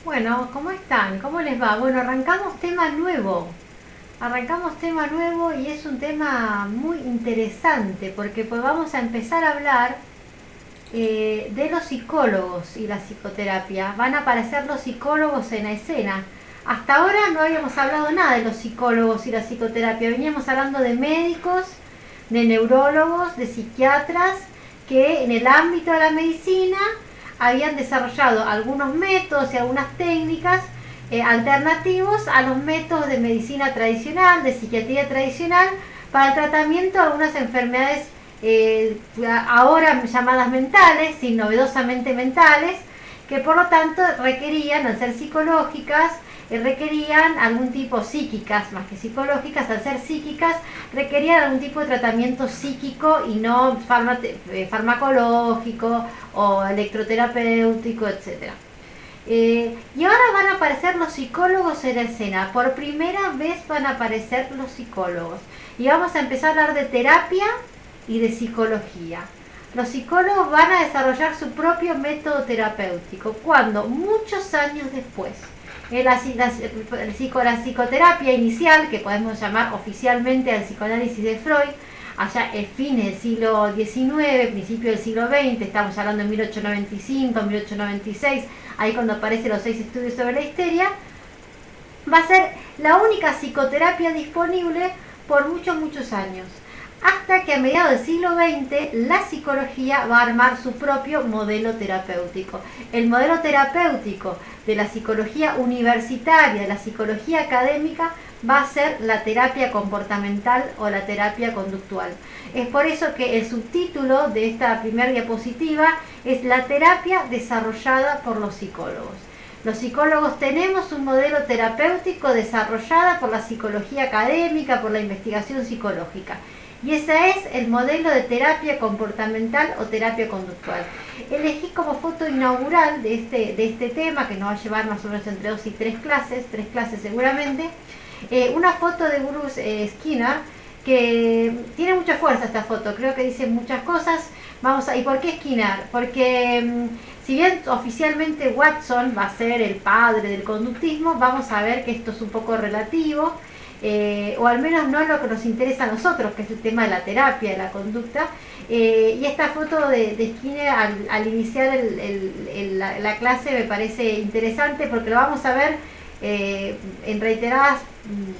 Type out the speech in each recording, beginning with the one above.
Bueno, ¿cómo están? ¿Cómo les va? Bueno, arrancamos tema nuevo. Arrancamos tema nuevo y es un tema muy interesante porque pues vamos a empezar a hablar de los psicólogos y la psicoterapia. Van a aparecer los psicólogos en la escena. Hasta ahora no habíamos hablado nada de los psicólogos y la psicoterapia. Veníamos hablando de médicos, de neurólogos, de psiquiatras que en el ámbito de la medicina habían desarrollado algunos métodos y algunas técnicas alternativos a los métodos de medicina tradicional, de psiquiatría tradicional, para el tratamiento de algunas enfermedades ahora llamadas mentales, y novedosamente mentales, que por lo tanto requerían, al ser psicológicas, requerían algún tipo, psíquicas más que psicológicas, al ser psíquicas, requerían algún tipo de tratamiento psíquico y no farmacológico o electroterapéutico, etc. Y ahora van a aparecer los psicólogos en la escena. Por primera vez van a aparecer los psicólogos. Y vamos a empezar a hablar de terapia y de psicología. Los psicólogos van a desarrollar su propio método terapéutico. ¿Cuándo? Muchos años después. La psicoterapia inicial, que podemos llamar oficialmente al psicoanálisis de Freud, allá el fin del siglo XIX, principio del siglo XX, estamos hablando de 1895, 1896, ahí cuando aparecen los 6 estudios sobre la histeria, va a ser la única psicoterapia disponible por muchos años. Hasta que a mediados del siglo XX la psicología va a armar su propio modelo terapéutico. El modelo terapéutico de la psicología universitaria, de la psicología académica, va a ser la terapia comportamental o la terapia conductual. Es por eso que el subtítulo de esta primera diapositiva es la terapia desarrollada por los psicólogos. Los psicólogos tenemos un modelo terapéutico desarrollado por la psicología académica, por la investigación psicológica. Y ese es el modelo de terapia comportamental o terapia conductual. Elegí como foto inaugural de este tema, que nos va a llevar más o menos entre 2 y 3 clases seguramente, una foto de Bruce Skinner, que tiene mucha fuerza esta foto, creo que dice muchas cosas. ¿Y por qué Skinner? Porque si bien oficialmente Watson va a ser el padre del conductismo, vamos a ver que esto es un poco relativo. O al menos no es lo que nos interesa a nosotros, que es el tema de la terapia, de la conducta. Y esta foto de Skinner al iniciar la clase me parece interesante porque lo vamos a ver en reiteradas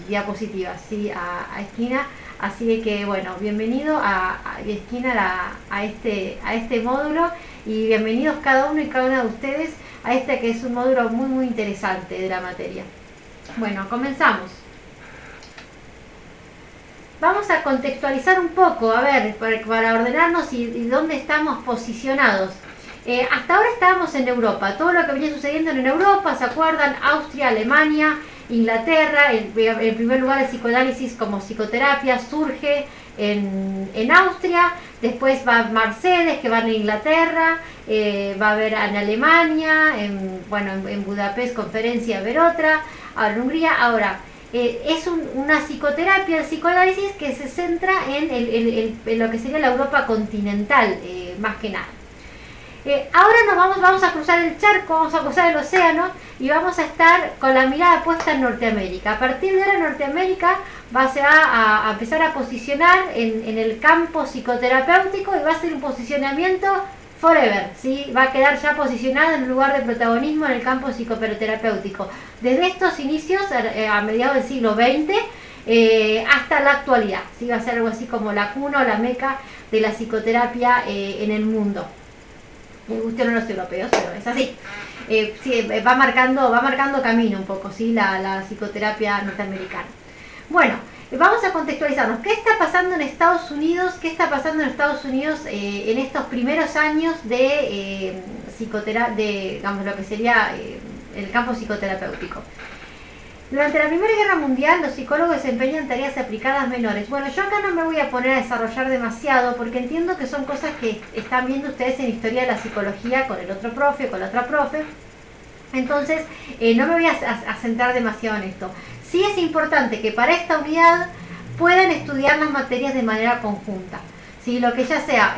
diapositivas, ¿sí? a Skinner. Así que bueno, bienvenido a Skinner a este módulo, y bienvenidos cada uno y cada una de ustedes a este que es un módulo muy interesante de la materia. Bueno, comenzamos. Vamos a contextualizar un poco, a ver, para ordenarnos y dónde estamos posicionados. Hasta ahora estábamos en Europa, todo lo que venía sucediendo en Europa, ¿se acuerdan? Austria, Alemania, Inglaterra. En primer lugar, el psicoanálisis como psicoterapia surge en Austria, después va Mercedes, que va en Inglaterra, va a haber en Alemania, en Budapest, conferencia, ver otra, ahora en Hungría. Ahora, es una psicoterapia, el psicoanálisis, que se centra en lo que sería la Europa continental, más que nada. Ahora vamos a cruzar el charco, vamos a cruzar el océano y vamos a estar con la mirada puesta en Norteamérica. A partir de ahora Norteamérica se va a empezar a posicionar en el campo psicoterapéutico, y va a ser un posicionamiento forever, ¿sí? Va a quedar ya posicionado en un lugar de protagonismo en el campo psicoterapéutico. Desde estos inicios, a mediados del siglo XX, hasta la actualidad, ¿sí? Va a ser algo así como la cuna o la meca de la psicoterapia en el mundo. Me gustan los europeos, pero es así. Sí, va marcando camino un poco, ¿sí? La psicoterapia norteamericana. Bueno, vamos a contextualizarnos. ¿Qué está pasando en Estados Unidos? ¿Qué está pasando en Estados Unidos en estos primeros años de psicoterapia, digamos, lo que sería el campo psicoterapéutico? Durante la Primera Guerra Mundial, los psicólogos desempeñan tareas aplicadas menores. Bueno, yo acá no me voy a poner a desarrollar demasiado porque entiendo que son cosas que están viendo ustedes en Historia de la Psicología con el otro profe, con la otra profe. Entonces, no me voy a centrar demasiado en esto. Sí es importante que para esta unidad puedan estudiar las materias de manera conjunta. ¿Sí? Lo que ya sea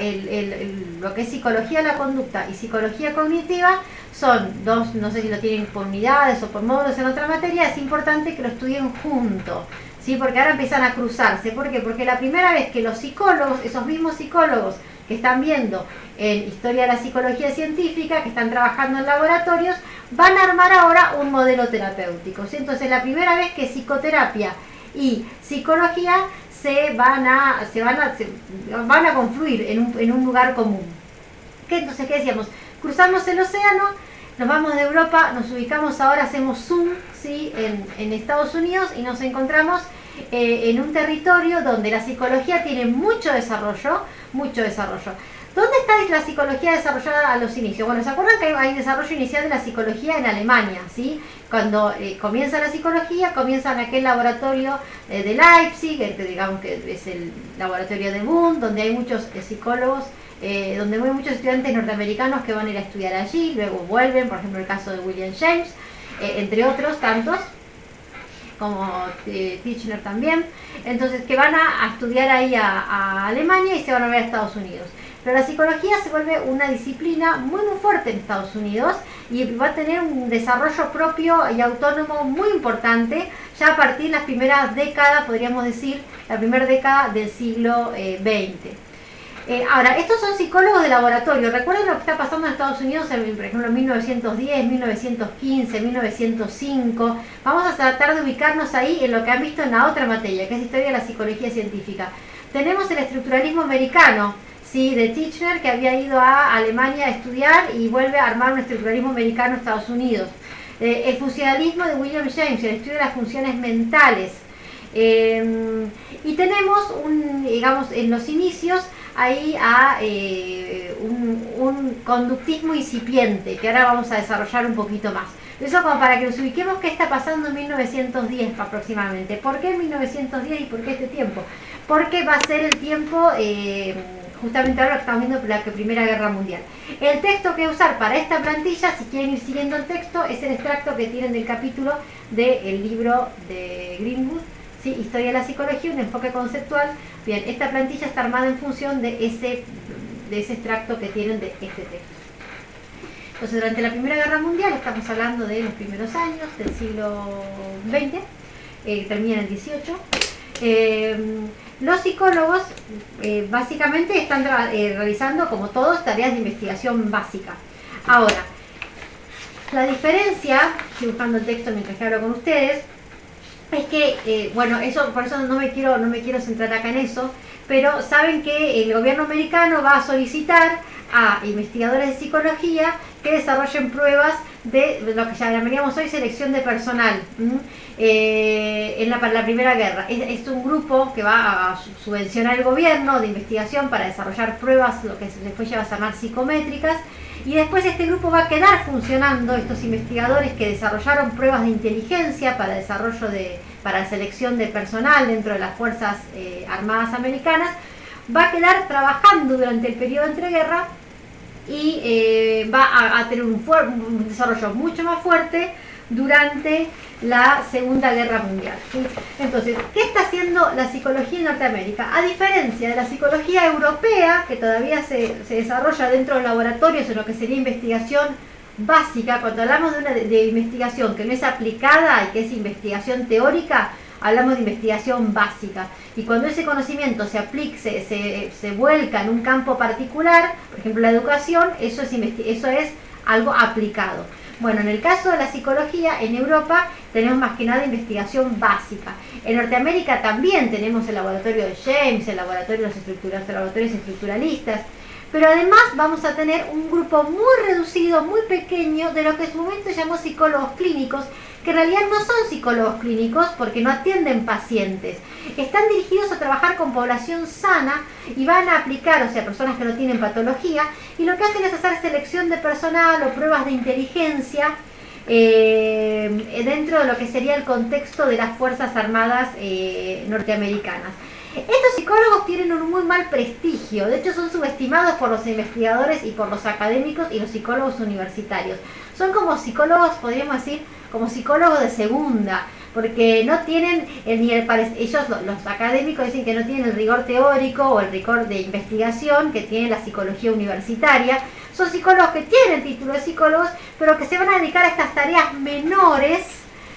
lo que es psicología de la conducta y psicología cognitiva son dos, no sé si lo tienen por unidades o por módulos en otra materia, es importante que lo estudien juntos, ¿sí? Porque ahora empiezan a cruzarse. ¿Por qué? Porque la primera vez que los psicólogos, esos mismos psicólogos que están viendo en historia de la psicología científica, que están trabajando en laboratorios, van a armar ahora un modelo terapéutico, ¿sí? Entonces la primera vez que psicoterapia y psicología van a confluir en un lugar común. Entonces, ¿qué decíamos? Cruzamos el océano, nos vamos de Europa, nos ubicamos ahora, hacemos zoom, ¿sí? en Estados Unidos, y nos encontramos en un territorio donde la psicología tiene mucho desarrollo, mucho desarrollo. ¿Dónde está la psicología desarrollada a los inicios? Bueno, ¿se acuerdan que hay desarrollo inicial de la psicología en Alemania? ¿Sí? Cuando comienza la psicología, comienza en aquel laboratorio de Leipzig, digamos que es el laboratorio de Bonn, donde hay muchos psicólogos, donde hay muchos estudiantes norteamericanos que van a ir a estudiar allí, luego vuelven, por ejemplo el caso de William James, entre otros tantos, como Titchener también, entonces que van a estudiar ahí a Alemania y se van a ver a Estados Unidos. Pero la psicología se vuelve una disciplina muy fuerte en Estados Unidos y va a tener un desarrollo propio y autónomo muy importante ya a partir de las primeras décadas, podríamos decir, la primera década del siglo XX. Ahora, estos son psicólogos de laboratorio. Recuerden lo que está pasando en Estados Unidos, por ejemplo, en 1910, 1915, 1905. Vamos a tratar de ubicarnos ahí en lo que han visto en la otra materia, que es historia de la psicología científica. Tenemos el estructuralismo americano, ¿sí? De Titchener, que había ido a Alemania a estudiar y vuelve a armar un estructuralismo americano en Estados Unidos. El funcionalismo de William James, el estudio de las funciones mentales. Y tenemos, digamos, en los inicios, ahí a un conductismo incipiente, que ahora vamos a desarrollar un poquito más. Eso como para que nos ubiquemos qué está pasando en 1910 aproximadamente. ¿Por qué 1910 y por qué este tiempo? Porque va a ser el tiempo, justamente ahora que estamos viendo la Primera Guerra Mundial. El texto que usar para esta plantilla, si quieren ir siguiendo el texto, es el extracto que tienen del capítulo del libro de Greenwood, ¿sí? Historia de la psicología, un enfoque conceptual. Bien, esta plantilla está armada en función de ese extracto que tienen de este texto. Entonces, durante la Primera Guerra Mundial, estamos hablando de los primeros años del siglo XX, termina en el 18. Los psicólogos básicamente están realizando, como todos, tareas de investigación básica. Ahora, la diferencia, estoy buscando el texto mientras que hablo con ustedes, es que, bueno, eso, por eso no me quiero centrar acá en eso, pero saben que el gobierno americano va a solicitar a investigadores de psicología que desarrollen pruebas de lo que llamaríamos hoy selección de personal para la Primera Guerra. Es un grupo que va a subvencionar el gobierno de investigación para desarrollar pruebas, lo que después lleva a llamar psicométricas, y después este grupo va a quedar funcionando, estos investigadores que desarrollaron pruebas de inteligencia para para selección de personal dentro de las Fuerzas Armadas Americanas, va a quedar trabajando durante el periodo entre guerra y va a tener un desarrollo mucho más fuerte durante la Segunda Guerra Mundial, ¿sí? Entonces, ¿qué está haciendo la psicología en Norteamérica? A diferencia de la psicología europea, que todavía se desarrolla dentro de laboratorios en lo que sería investigación básica, cuando hablamos de investigación que no es aplicada y que es investigación teórica, hablamos de investigación básica. Y cuando ese conocimiento se aplica, se vuelca en un campo particular, por ejemplo la educación, eso es algo aplicado. Bueno, en el caso de la psicología, en Europa tenemos más que nada investigación básica. En Norteamérica también tenemos el laboratorio de James, el laboratorio de los laboratorios estructuralistas, pero además vamos a tener un grupo muy reducido, muy pequeño, de lo que en su momento se llamó psicólogos clínicos, que en realidad no son psicólogos clínicos porque no atienden pacientes. Están dirigidos a trabajar con población sana y van a aplicar, o sea, personas que no tienen patología, y lo que hacen es hacer selección de personal o pruebas de inteligencia dentro de lo que sería el contexto de las Fuerzas Armadas norteamericanas. Estos psicólogos tienen un muy mal prestigio, de hecho son subestimados por los investigadores y por los académicos y los psicólogos universitarios. Son como psicólogos, podríamos decir, como psicólogos de segunda, porque no tienen ellos los académicos dicen que no tienen el rigor teórico o el rigor de investigación que tiene la psicología universitaria. Son psicólogos que tienen título de psicólogos, pero que se van a dedicar a estas tareas menores,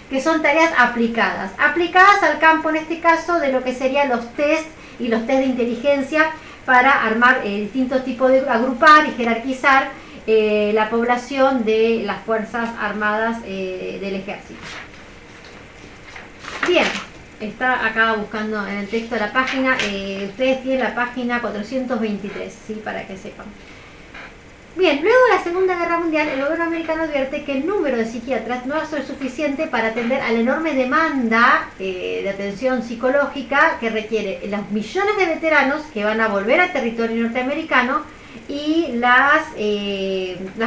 que son tareas aplicadas. Aplicadas al campo, en este caso, de lo que serían los test y los test de inteligencia para armar distintos tipos de agrupar y jerarquizar la población de las Fuerzas Armadas del Ejército. Bien, está acá buscando en el texto de la página, ustedes tienen la página 423, ¿sí? Para que sepan. Bien, luego de la Segunda Guerra Mundial, el gobierno americano advierte que el número de psiquiatras no va a ser suficiente para atender a la enorme demanda de atención psicológica que requiere los millones de veteranos que van a volver al territorio norteamericano y las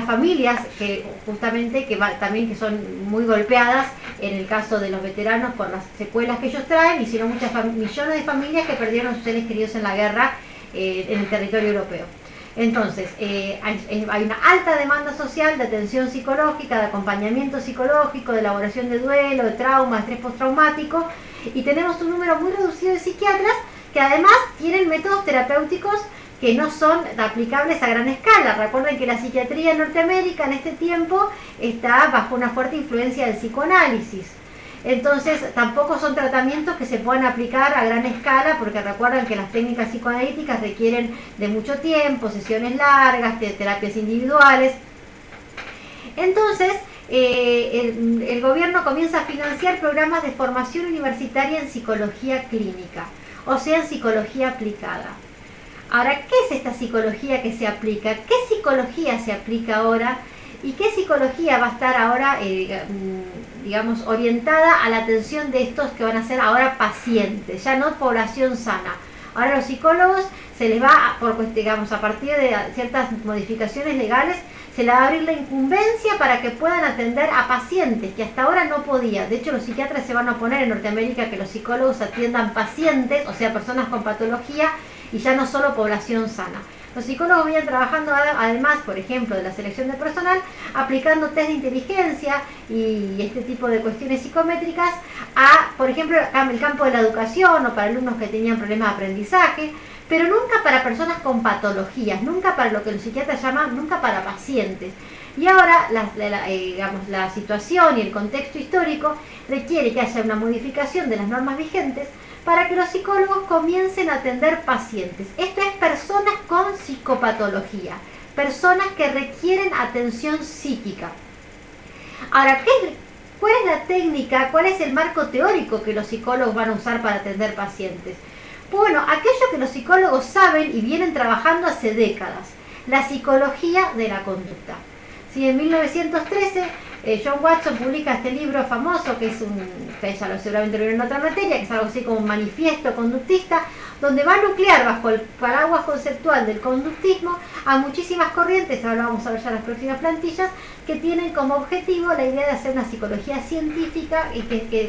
familias que justamente también que son muy golpeadas en el caso de los veteranos por las secuelas que ellos traen, y sino muchas millones de familias que perdieron a sus seres queridos en la guerra en el territorio europeo. Entonces, hay una alta demanda social de atención psicológica, de acompañamiento psicológico, de elaboración de duelo, de trauma, de estrés postraumático, y tenemos un número muy reducido de psiquiatras que además tienen métodos terapéuticos que no son aplicables a gran escala. Recuerden que la psiquiatría en Norteamérica en este tiempo está bajo una fuerte influencia del psicoanálisis. Entonces tampoco son tratamientos que se puedan aplicar a gran escala, porque recuerden que las técnicas psicoanalíticas requieren de mucho tiempo, sesiones largas, terapias individuales. Entonces el gobierno comienza a financiar programas de formación universitaria en psicología clínica, o sea, en psicología aplicada. Ahora, ¿qué es esta psicología que se aplica? ¿Qué psicología se aplica ahora? ¿Y qué psicología va a estar ahora, digamos, orientada a la atención de estos que van a ser ahora pacientes, ya no población sana? Ahora los psicólogos se les va, digamos, a partir de ciertas modificaciones legales, se les va a abrir la incumbencia para que puedan atender a pacientes, que hasta ahora no podía. De hecho, los psiquiatras se van a oponer en Norteamérica que los psicólogos atiendan pacientes, o sea, personas con patología, y ya no solo población sana. Los psicólogos vienen trabajando además, por ejemplo, de la selección de personal, aplicando test de inteligencia y este tipo de cuestiones psicométricas a, por ejemplo, el campo de la educación o para alumnos que tenían problemas de aprendizaje, pero nunca para personas con patologías, nunca para lo que los psiquiatras llaman, nunca para pacientes. Y ahora digamos, la situación y el contexto histórico requiere que haya una modificación de las normas vigentes para que los psicólogos comiencen a atender pacientes. Esto es personas con psicopatología, personas que requieren atención psíquica. Ahora, ¿cuál es la técnica, cuál es el marco teórico que los psicólogos van a usar para atender pacientes? Bueno, aquello que los psicólogos saben y vienen trabajando hace décadas, la psicología de la conducta. Sí, en 1913 John Watson publica este libro famoso, que es ustedes ya seguramente lo vieron en otra materia, que es algo así como un manifiesto conductista, donde va a nuclear bajo el paraguas conceptual del conductismo a muchísimas corrientes, ahora vamos a ver ya las próximas plantillas, que tienen como objetivo la idea de hacer una psicología científica y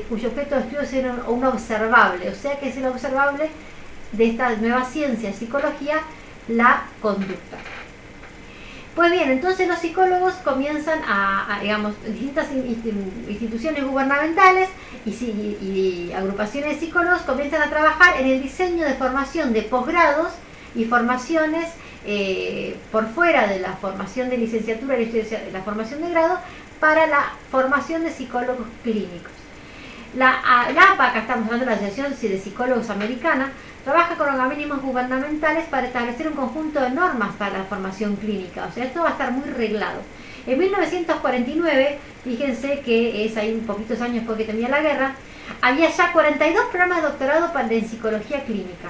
cuyo objeto de estudio sea un observable, o sea que es el observable de esta nueva ciencia, psicología, la conducta. Pues bien, entonces los psicólogos comienzan digamos, distintas instituciones gubernamentales y agrupaciones de psicólogos comienzan a trabajar en el diseño de formación de posgrados y formaciones por fuera de la formación de licenciatura y la formación de grado para la formación de psicólogos clínicos. La APA, acá estamos hablando de la Asociación de Psicólogos Americana, trabaja con organismos gubernamentales para establecer un conjunto de normas para la formación clínica. O sea, esto va a estar muy reglado. En 1949, fíjense que es ahí un poquitos años después que termina la guerra, había ya 42 programas de doctorado en psicología clínica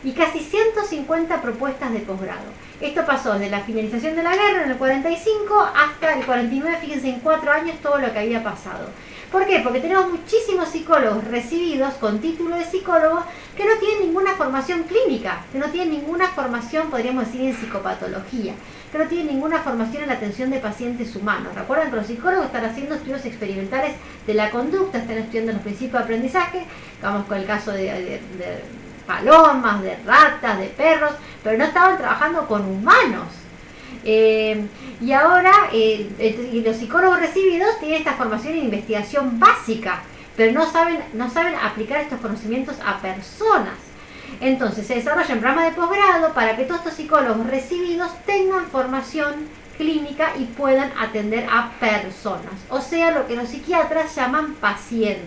y casi 150 propuestas de posgrado. Esto pasó desde la finalización de la guerra en el 45 hasta el 49, fíjense en 4 años todo lo que había pasado. ¿Por qué? Porque tenemos muchísimos psicólogos recibidos con título de psicólogo que no tienen ninguna formación clínica, que no tienen ninguna formación, podríamos decir, en psicopatología, que no tienen ninguna formación en la atención de pacientes humanos. Recuerden que los psicólogos están haciendo estudios experimentales de la conducta, están estudiando los principios de aprendizaje, vamos con el caso de palomas, de ratas, de perros, pero no estaban trabajando con humanos. Y ahora los psicólogos recibidos tienen esta formación en investigación básica, pero no saben aplicar estos conocimientos a personas. Entonces se desarrollan programas de posgrado para que todos estos psicólogos recibidos tengan formación clínica y puedan atender a personas, o sea, lo que los psiquiatras llaman pacientes.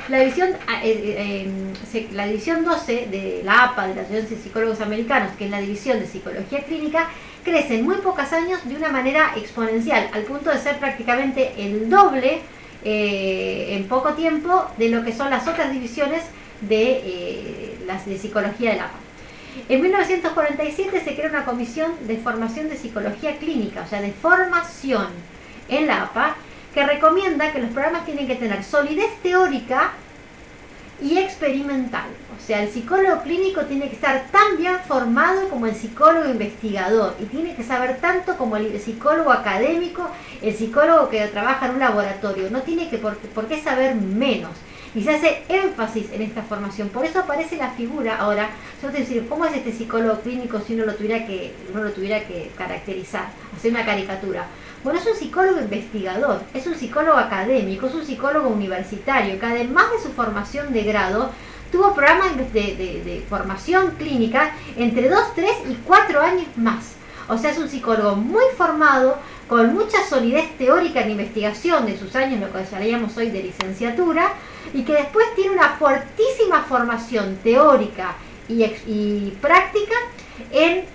La división 12 de la APA, de la Asociación de Psicólogos Americanos, que es la división de psicología clínica, crece en muy pocos años de una manera exponencial, al punto de ser prácticamente el doble en poco tiempo de lo que son las otras divisiones de psicología de la APA. En 1947 se crea una comisión de formación de psicología clínica, o sea, de formación en la APA, que recomienda que los programas tienen que tener solidez teórica y experimental. O sea, el psicólogo clínico tiene que estar tan bien formado como el psicólogo investigador y tiene que saber tanto como el psicólogo académico, el psicólogo que trabaja en un laboratorio. No tiene que por qué saber menos. Y se hace énfasis en esta formación. Por eso aparece la figura ahora. Yo te decir, ¿cómo es este psicólogo clínico si uno lo tuviera que caracterizar, hacer una caricatura? Bueno, es un psicólogo investigador, es un psicólogo académico, es un psicólogo universitario que además de su formación de grado, tuvo programas de formación clínica entre 2, 3 y 4 años más. O sea, es un psicólogo muy formado, con mucha solidez teórica en investigación de sus años, lo que llamaríamos hoy de licenciatura, y que después tiene una fortísima formación teórica y práctica en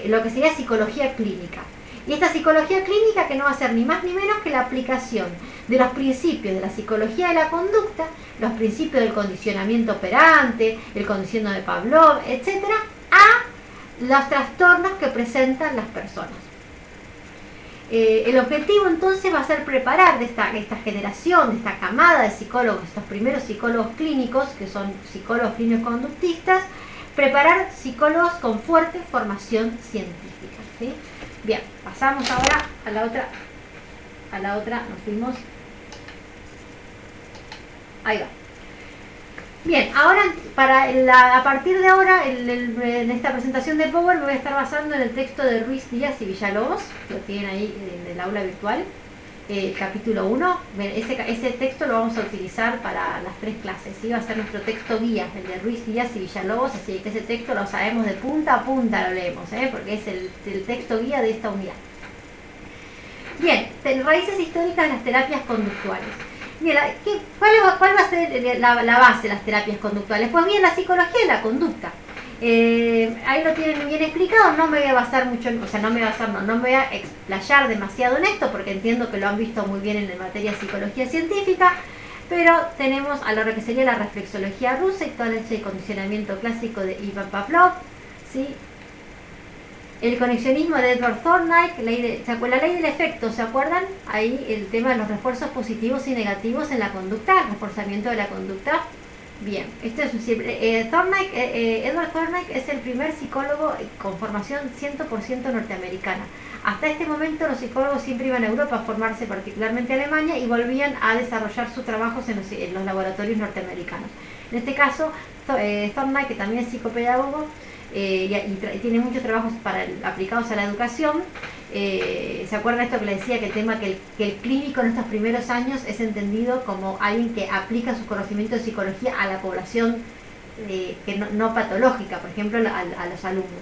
lo que sería psicología clínica. Y esta psicología clínica que no va a ser ni más ni menos que la aplicación de los principios de la psicología de la conducta, los principios del condicionamiento operante, el condicionamiento de Pavlov, etcétera, a los trastornos que presentan las personas. El objetivo entonces va a ser preparar de esta generación, de esta camada de psicólogos, estos primeros psicólogos clínicos, que son psicólogos clínicos conductistas, preparar psicólogos con fuerte formación científica, ¿sí? Bien, pasamos ahora a la otra, nos fuimos. Ahí va. Bien, ahora a partir de ahora, en esta presentación de Power me voy a estar basando en el texto de Ruiz Díaz y Villalobos, que lo tienen ahí en el aula virtual, capítulo 1. Ese texto lo vamos a utilizar para las 3 clases, ¿sí? Va a ser nuestro texto guía, el de Ruiz Díaz y Villalobos, así que ese texto lo sabemos de punta a punta, lo leemos, porque es el texto guía de esta unidad. Bien, raíces históricas de las terapias conductuales. Bien, ¿cuál va a ser la base de las terapias conductuales? Pues bien, la psicología de la conducta. Ahí lo tienen bien explicado, no me voy a basar mucho, no me voy a explayar demasiado en esto porque entiendo que lo han visto muy bien en la materia de psicología científica, pero tenemos a lo que sería la reflexología rusa y todo ese condicionamiento clásico de Ivan Pavlov, ¿sí? El conexionismo de Edward Thorndike, la ley del efecto, ¿se acuerdan? Ahí el tema de los refuerzos positivos y negativos en la conducta, el reforzamiento de la conducta. Bien, esto es Edward Thorndike es el primer psicólogo con formación 100% norteamericana. Hasta este momento los psicólogos siempre iban a Europa a formarse, particularmente a Alemania, y volvían a desarrollar sus trabajos en los laboratorios norteamericanos. En este caso, Thorndike, que también es psicopedagogo, y tiene muchos trabajos aplicados a la educación. ¿Se acuerdan esto que le decía? Que el tema que el clínico en estos primeros años es entendido como alguien que aplica sus conocimientos de psicología a la población que no patológica, por ejemplo a los alumnos.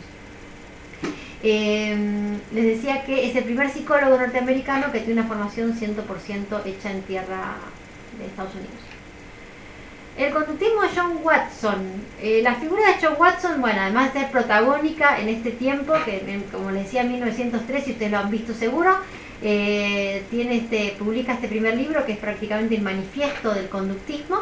Les decía que es el primer psicólogo norteamericano que tiene una formación 100% hecha en tierra de Estados Unidos. El conductismo de John Watson. La figura de John Watson, bueno, además de ser protagónica en este tiempo, que como les decía, en 1903, si ustedes lo han visto seguro, publica este primer libro que es prácticamente el manifiesto del conductismo.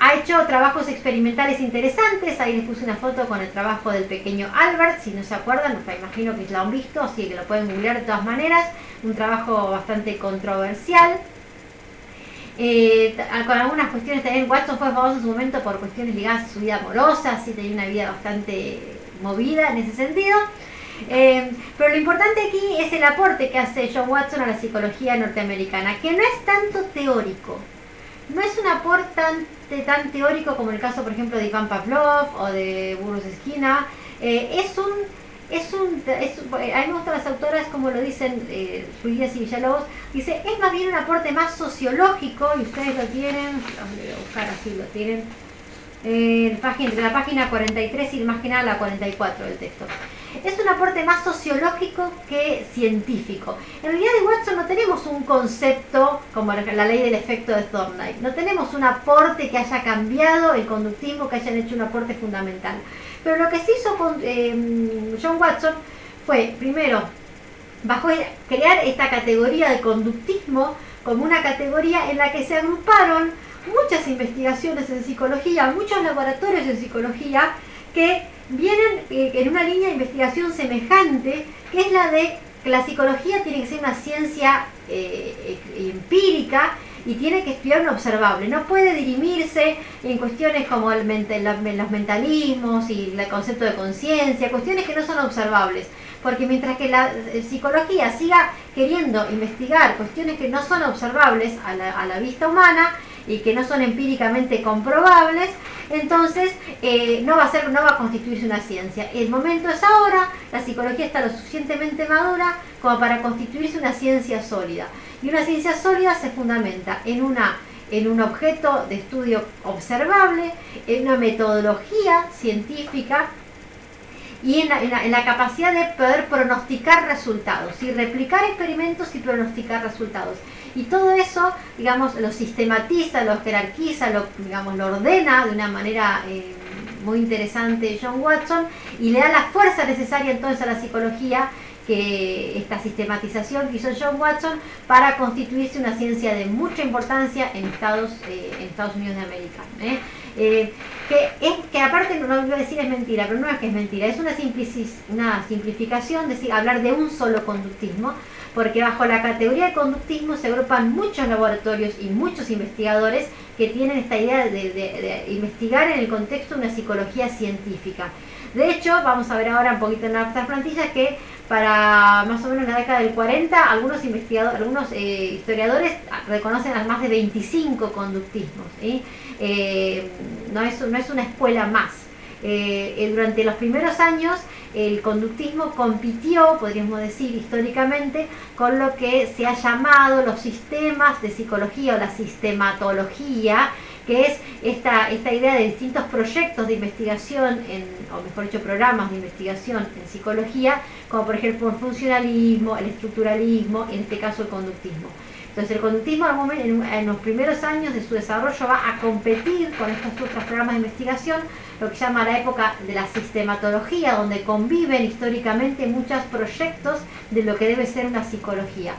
Ha hecho trabajos experimentales interesantes. Ahí les puse una foto con el trabajo del pequeño Albert, si no se acuerdan, me imagino que lo han visto, así que lo pueden googlear de todas maneras. Un trabajo bastante controversial. Con algunas cuestiones también. Watson fue famoso en su momento por cuestiones ligadas a su vida amorosa, así tenía una vida bastante movida en ese sentido. Pero lo importante aquí es el aporte que hace John Watson a la psicología norteamericana, que no es tanto teórico, no es un aporte tan teórico como el caso, por ejemplo, de Ivan Pavlov o de Burrus Esquina. A mí me gustan las autoras como lo dicen Ruiz y Villalobos, dice, es más bien un aporte más sociológico, y ustedes lo tienen, voy a buscar así, lo tienen entre la página 43 y más que nada la 44 del texto. es un aporte más sociológico que científico. En realidad de Watson no tenemos un concepto como la ley del efecto de Thorndike, no tenemos un aporte que haya cambiado el conductismo, que hayan hecho un aporte fundamental. Pero lo que se hizo con John Watson fue, primero, crear esta categoría de conductismo como una categoría en la que se agruparon muchas investigaciones en psicología, muchos laboratorios en psicología que vienen en una línea de investigación semejante, que es la de que la psicología tiene que ser una ciencia empírica y tiene que estudiar lo observable, no puede dirimirse en cuestiones como los mentalismos y el concepto de conciencia, cuestiones que no son observables, porque mientras que la psicología siga queriendo investigar cuestiones que no son observables a la vista humana y que no son empíricamente comprobables, entonces no va a constituirse una ciencia. El momento es ahora, la psicología está lo suficientemente madura como para constituirse una ciencia sólida. Y una ciencia sólida se fundamenta en un objeto de estudio observable, en una metodología científica y en la capacidad de poder pronosticar resultados, y replicar experimentos y pronosticar resultados. Y todo eso, digamos, lo sistematiza, lo jerarquiza, lo ordena de una manera muy interesante John Watson, y le da la fuerza necesaria entonces a la psicología, que esta sistematización que hizo John Watson, para constituirse una ciencia de mucha importancia en Estados Unidos de América. Que aparte, no voy a decir es mentira, pero no es que es mentira, es una simplificación, decir, hablar de un solo conductismo, porque bajo la categoría de conductismo se agrupan muchos laboratorios y muchos investigadores que tienen esta idea de investigar en el contexto de una psicología científica. De hecho, vamos a ver ahora un poquito en nuestras plantillas que para más o menos la década del 40, algunos historiadores reconocen a más de 25 conductismos, ¿sí? No es una escuela más. Durante los primeros años el conductismo compitió, podríamos decir históricamente, con lo que se ha llamado los sistemas de psicología o la sistematología, que es esta idea de distintos proyectos de investigación, o mejor dicho, programas de investigación en psicología, como por ejemplo el funcionalismo, el estructuralismo, en este caso el conductismo. Entonces el conductismo en los primeros años de su desarrollo va a competir con estos otros programas de investigación, lo que se llama la época de la sistematología, donde conviven históricamente muchos proyectos de lo que debe ser una psicología.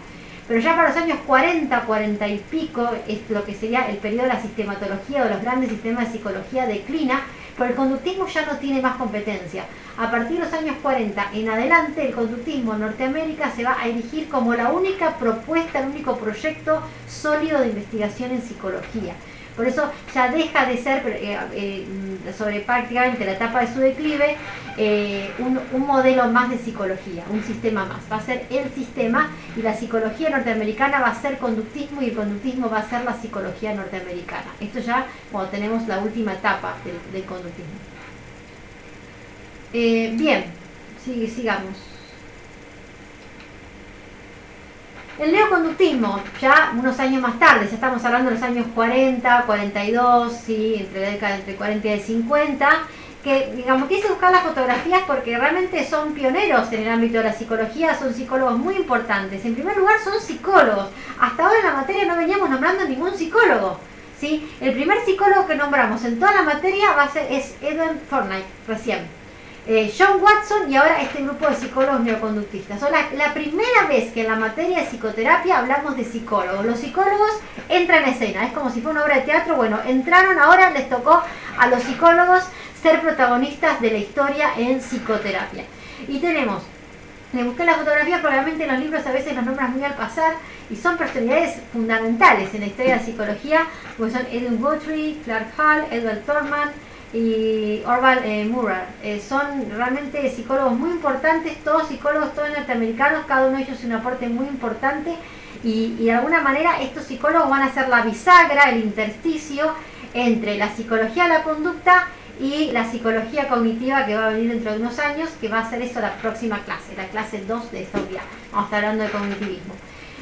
Pero ya para los años 40 y pico, es lo que sería el periodo de la sistematología o los grandes sistemas de psicología declina, porque el conductismo ya no tiene más competencia. A partir de los años 40 en adelante, el conductismo en Norteamérica se va a erigir como la única propuesta, el único proyecto sólido de investigación en psicología. Por eso ya deja de ser, sobre prácticamente la etapa de su declive, un modelo más de psicología, un sistema más. Va a ser el sistema, y la psicología norteamericana va a ser conductismo, y el conductismo va a ser la psicología norteamericana. Esto ya cuando tenemos la última etapa del conductismo. Bien, sigamos. El neoconductismo, ya unos años más tarde, ya estamos hablando de los años 40, 42, ¿sí? Entre la década entre 40 y el 50, que digamos quise buscar las fotografías porque realmente son pioneros en el ámbito de la psicología, son psicólogos muy importantes. En primer lugar, son psicólogos. Hasta ahora en la materia no veníamos nombrando ningún psicólogo, ¿sí? El primer psicólogo que nombramos en toda la materia es Edward Thorndike, recién. John Watson y ahora este grupo de psicólogos neoconductistas. Son la primera vez que en la materia de psicoterapia hablamos de psicólogos. Los psicólogos entran en escena, es como si fuera una obra de teatro. Bueno, entraron, ahora les tocó a los psicólogos ser protagonistas de la historia en psicoterapia. Y tenemos, le busqué la fotografía, probablemente en los libros a veces los nombran muy al pasar, y son personalidades fundamentales en la historia de la psicología, como son Edwin Guthrie, Clark Hall, Edward Thorman y Orval Murrar. Son realmente psicólogos muy importantes, todos psicólogos, todos norteamericanos, cada uno de ellos es un aporte muy importante, y de alguna manera estos psicólogos van a ser la bisagra, el intersticio entre la psicología de la conducta y la psicología cognitiva, que va a venir dentro de unos años, que va a ser eso la próxima clase, la clase 2 de esta unidad. Vamos a estar hablando de cognitivismo.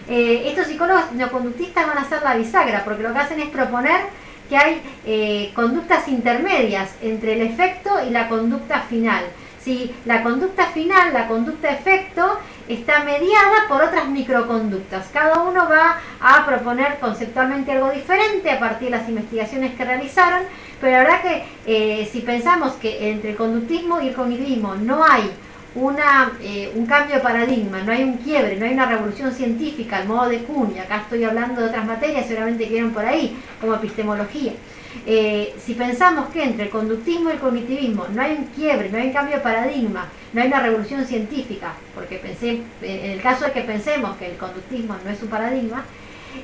Estos psicólogos neoconductistas van a ser la bisagra, porque lo que hacen es proponer que hay conductas intermedias entre el efecto y la conducta final, ¿sí? La conducta final, la conducta efecto, está mediada por otras microconductas. Cada uno va a proponer conceptualmente algo diferente a partir de las investigaciones que realizaron, pero la verdad que si pensamos que entre el conductismo y el cognitivismo no hay un cambio de paradigma, no hay un quiebre, no hay una revolución científica al modo de Kuhn, y acá estoy hablando de otras materias seguramente que vieron por ahí, como epistemología. Si pensamos que entre el conductismo y el cognitivismo no hay un quiebre, no hay un cambio de paradigma, no hay una revolución científica, porque en el caso de que pensemos que el conductismo no es un paradigma,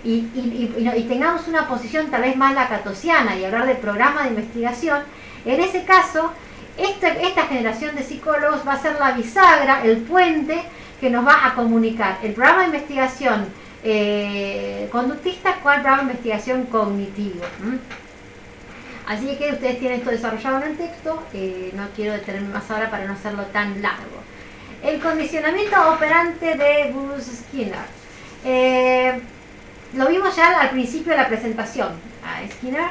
y tengamos una posición tal vez más lacatosiana y hablar de programa de investigación, en ese caso esta generación de psicólogos va a ser la bisagra, el puente que nos va a comunicar el programa de investigación conductista con el programa de investigación cognitivo. Así que ustedes tienen esto desarrollado en el texto, no quiero detenerme más ahora para no hacerlo tan largo. El condicionamiento operante de Bruce Skinner. Lo vimos ya al principio de la presentación a Skinner.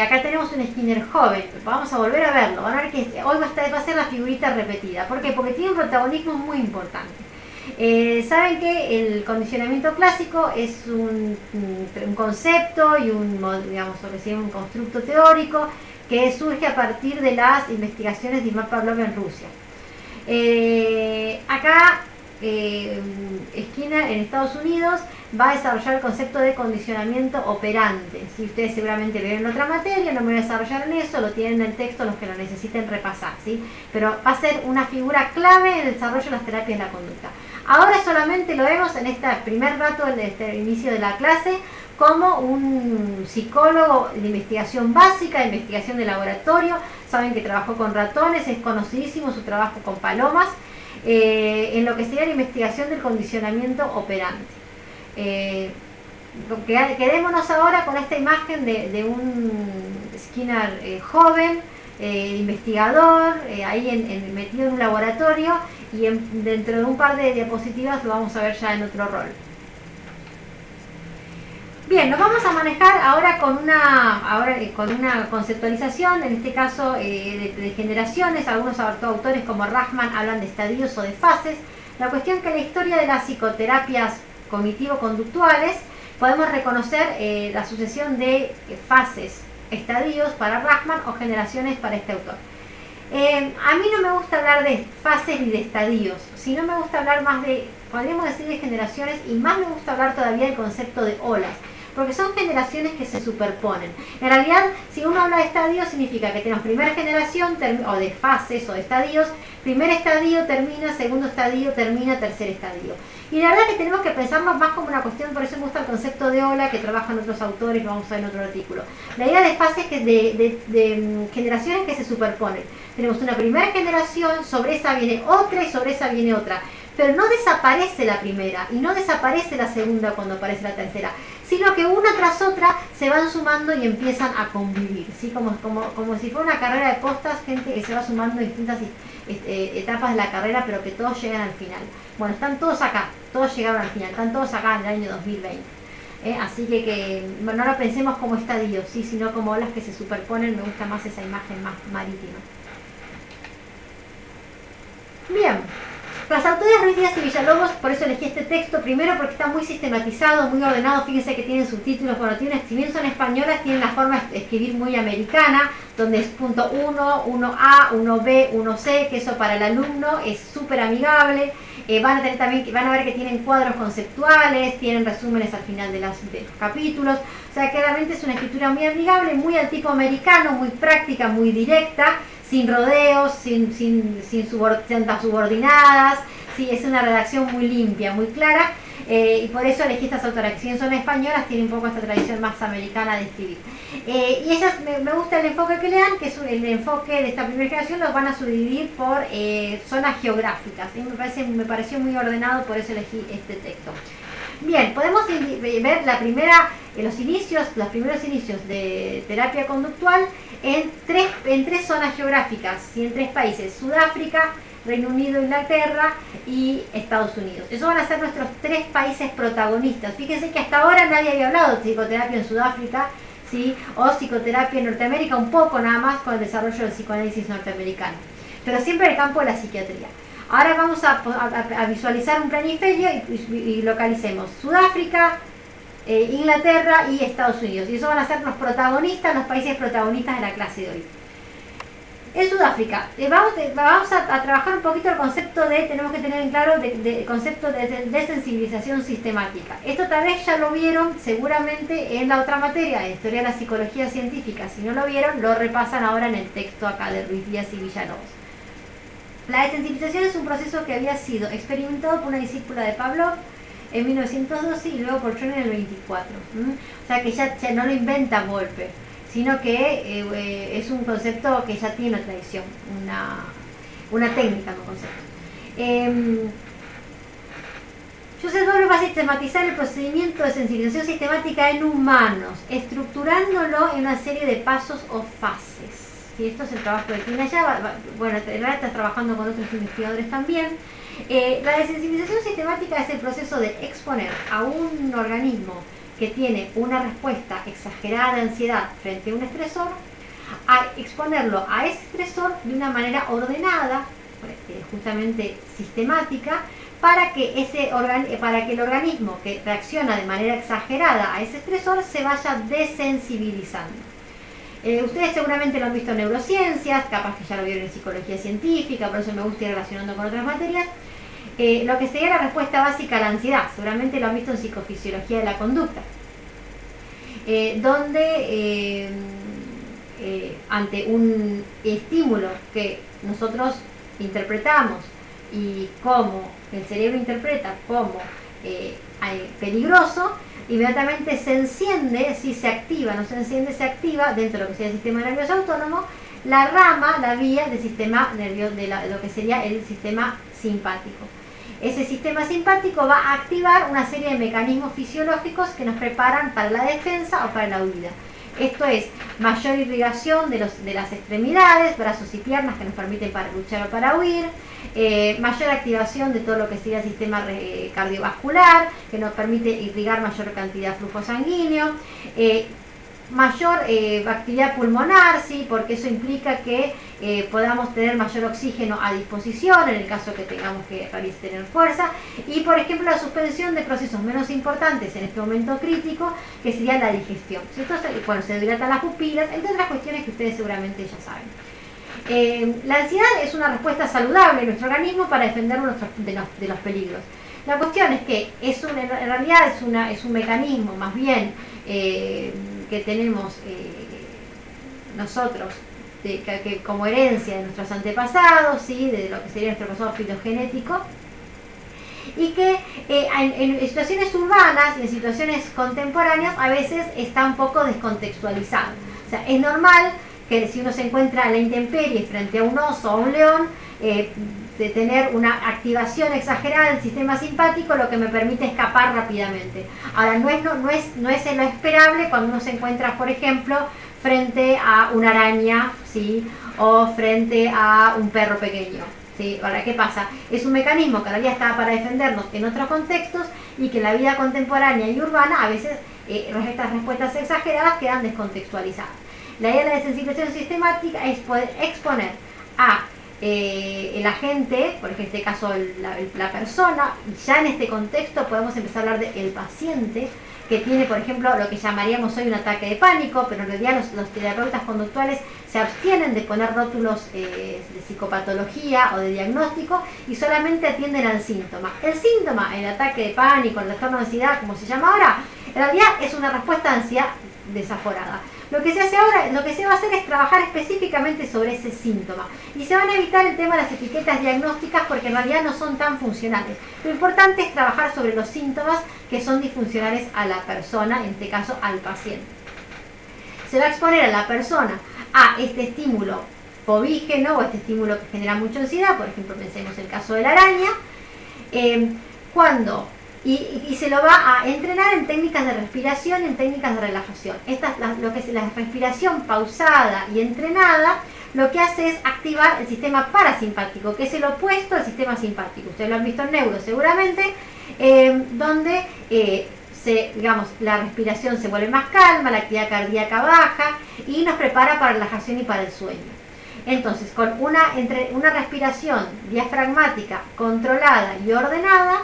Acá tenemos un Skinner joven, vamos a volver a verlo, van a ver que hoy va a ser la figurita repetida. ¿Por qué? Porque tiene un protagonismo muy importante. Saben que el condicionamiento clásico es un concepto y un constructo teórico que surge a partir de las investigaciones de Ivan Pavlov en Rusia. Acá Skinner en Estados Unidos va a desarrollar el concepto de condicionamiento operante. Si ustedes seguramente ven en otra materia, no me voy a desarrollar en eso, lo tienen en el texto los que lo necesiten repasar, ¿sí? Pero va a ser una figura clave en el desarrollo de las terapias de la conducta. Ahora solamente lo vemos en este primer rato, en este inicio de la clase, como un psicólogo de investigación básica, de investigación de laboratorio. Saben que trabajó con ratones, es conocidísimo su trabajo con palomas, en lo que sería la investigación del condicionamiento operante. Quedémonos ahora con esta imagen de un Skinner joven, investigador, ahí metido en un laboratorio, y dentro de un par de diapositivas lo vamos a ver ya en otro rol. Bien, nos vamos a manejar ahora con una conceptualización, en este caso de generaciones. Algunos autores como Rahman hablan de estadios o de fases. La cuestión que en la historia de las psicoterapias cognitivo-conductuales podemos reconocer la sucesión de fases, estadios para Rahman o generaciones para este autor. A mí no me gusta hablar de fases ni de estadios, sino me gusta hablar más de, podríamos decir, de generaciones, y más me gusta hablar todavía del concepto de olas, porque son generaciones que se superponen. En realidad, si uno habla de estadios, significa que tenemos primera generación, o de fases o de estadios, primer estadio termina, segundo estadio termina, tercer estadio. Y la verdad que tenemos que pensarnos más como una cuestión, por eso me gusta el concepto de ola que trabajan otros autores, lo vamos a ver en otro artículo. La idea de fases que de generaciones que se superponen. Tenemos una primera generación, sobre esa viene otra y sobre esa viene otra. Pero no desaparece la primera y no desaparece la segunda cuando aparece la tercera, sino que una tras otra se van sumando y empiezan a convivir, ¿sí? Como si fuera una carrera de postas, gente que se va sumando en distintas etapas de la carrera, pero que todos llegan al final. Bueno, están todos acá, todos llegaron al final, están todos acá en el año 2020. Así que no lo pensemos como estadios, ¿sí? Sino como olas que se superponen. Me gusta más esa imagen más marítima. Bien. Las autores Ruiz Díaz y Villalobos, por eso elegí este texto, primero porque está muy sistematizado, muy ordenado. Fíjense que tienen subtítulos, bueno, si bien son españolas, tienen la forma de escribir muy americana, donde es punto 1, 1A, 1B, 1C, que eso para el alumno es súper amigable. Van a ver que tienen cuadros conceptuales, tienen resúmenes al final de los capítulos. O sea, claramente es una escritura muy amigable, muy al tipo americano, muy práctica, muy directa, sin rodeos, sin subordinadas. Sí, es una redacción muy limpia, muy clara, y por eso elegí estas autoras, que si bien son españolas, tienen un poco esta tradición más americana de escribir. Y ellas, me gusta el enfoque que le dan, que es el enfoque de esta primera generación, los van a subdividir por zonas geográficas. Y me pareció muy ordenado, por eso elegí este texto. Bien, podemos ver los primeros inicios de terapia conductual en tres zonas geográficas, y en tres países: Sudáfrica, Reino Unido, Inglaterra y Estados Unidos. Esos van a ser nuestros tres países protagonistas. Fíjense que hasta ahora nadie había hablado de psicoterapia en Sudáfrica, ¿sí? O psicoterapia en Norteamérica, un poco nada más con el desarrollo del psicoanálisis norteamericano. pero siempre en el campo de la psiquiatría. Ahora vamos a visualizar un planifelio y localicemos Sudáfrica, Inglaterra y Estados Unidos. Y eso van a ser los protagonistas, los países protagonistas de la clase de hoy. En Sudáfrica, vamos a trabajar un poquito el concepto tenemos que tener en claro, el concepto de desensibilización sistemática. Esto tal vez ya lo vieron seguramente en la otra materia, de Historia de la Psicología Científica. Si no lo vieron, lo repasan ahora en el texto acá de Ruiz Díaz y Villalobos. La desensibilización es un proceso que había sido experimentado por una discípula de Pavlov en 1912 y luego por John en el 24. O sea que ya no lo inventa Wolpe, sino que es un concepto que ya tiene una tradición, una técnica, no concepto. Joseph Doble va a sistematizar el procedimiento de sensibilización sistemática en humanos, estructurándolo en una serie de pasos o fases. ¿Sí? Esto es el trabajo de Tina ya, bueno, está trabajando con otros investigadores también. La desensibilización sistemática es el proceso de exponer a un organismo que tiene una respuesta exagerada de ansiedad frente a un estresor, a exponerlo a ese estresor de una manera ordenada, justamente sistemática, para que el organismo que reacciona de manera exagerada a ese estresor se vaya desensibilizando. Ustedes seguramente lo han visto en neurociencias, capaz que ya lo vieron en psicología científica, por eso me gusta ir relacionando con otras materias. Lo que sería la respuesta básica a la ansiedad, seguramente lo han visto en psicofisiología de la conducta, donde ante un estímulo que nosotros interpretamos y como el cerebro interpreta como peligroso, inmediatamente se enciende, si se activa, no se enciende, se activa dentro de lo que sería el sistema nervioso autónomo, la vía del sistema nervioso, de lo que sería el sistema simpático. Ese sistema simpático va a activar una serie de mecanismos fisiológicos que nos preparan para la defensa o para la huida. Esto es mayor irrigación de las extremidades, brazos y piernas que nos permiten para luchar o para huir, mayor activación de todo lo que sería el sistema cardiovascular, que nos permite irrigar mayor cantidad de flujo sanguíneo, mayor actividad pulmonar, ¿sí? Porque eso implica que podamos tener mayor oxígeno a disposición en el caso que tengamos que tener fuerza, y por ejemplo la suspensión de procesos menos importantes en este momento crítico, que sería la digestión. Entonces, bueno, se dilatan las pupilas, entre otras cuestiones que ustedes seguramente ya saben. La ansiedad es una respuesta saludable en nuestro organismo para defendernos de los peligros. La cuestión es que en realidad es un mecanismo más bien que tenemos nosotros que como herencia de nuestros antepasados, ¿sí? De lo que sería nuestro pasado filogenético, y que en situaciones urbanas y en situaciones contemporáneas a veces está un poco descontextualizado. O sea, es normal que si uno se encuentra a la intemperie frente a un oso o a un león, de tener una activación exagerada del sistema simpático, lo que me permite escapar rápidamente. Ahora, no es lo esperable cuando uno se encuentra, por ejemplo, frente a una araña, ¿sí? O frente a un perro pequeño, ¿sí? Ahora, ¿qué pasa? Es un mecanismo que en realidad está para defendernos en otros contextos y que en la vida contemporánea y urbana a veces estas respuestas exageradas quedan descontextualizadas. La idea de la desensibilización sistemática es poder exponer a el agente, por ejemplo en este caso la persona, y ya en este contexto podemos empezar a hablar del paciente que tiene, por ejemplo, lo que llamaríamos hoy un ataque de pánico, pero en realidad los terapeutas conductuales se abstienen de poner rótulos de psicopatología o de diagnóstico y solamente atienden al síntoma. El síntoma, el ataque de pánico, el trastorno de ansiedad, como se llama ahora, en realidad es una respuesta de ansiedad desaforada. Lo que se hace ahora, lo que se va a hacer es trabajar específicamente sobre ese síntoma y se van a evitar el tema de las etiquetas diagnósticas porque en realidad no son tan funcionales. Lo importante es trabajar sobre los síntomas que son disfuncionales a la persona, en este caso al paciente. Se va a exponer a la persona a este estímulo fobígeno o este estímulo que genera mucha ansiedad, por ejemplo pensemos el caso de la araña, y se lo va a entrenar en técnicas de respiración y en técnicas de relajación. Lo que es la respiración pausada y entrenada, lo que hace es activar el sistema parasimpático, que es el opuesto al sistema simpático. Ustedes lo han visto en neuro seguramente, donde la respiración se vuelve más calma, la actividad cardíaca baja y nos prepara para la relajación y para el sueño. Entonces, con una respiración diafragmática controlada y ordenada,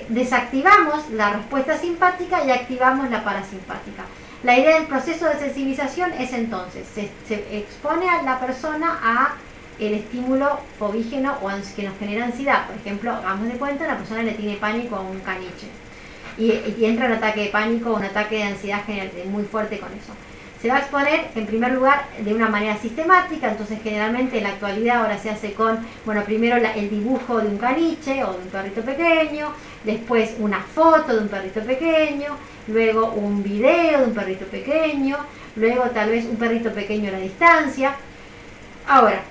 desactivamos la respuesta simpática y activamos la parasimpática. La idea del proceso de sensibilización es entonces, se expone a la persona a el estímulo fobígeno o que nos genera ansiedad. Por ejemplo, hagamos de cuenta, la persona le tiene pánico a un caniche y entra en ataque de pánico o un ataque de ansiedad muy fuerte con eso. Se va a exponer en primer lugar de una manera sistemática, entonces generalmente en la actualidad ahora se hace con, bueno, primero el dibujo de un caniche o de un perrito pequeño, después una foto de un perrito pequeño, luego un video de un perrito pequeño, luego tal vez un perrito pequeño a la distancia. Ahora,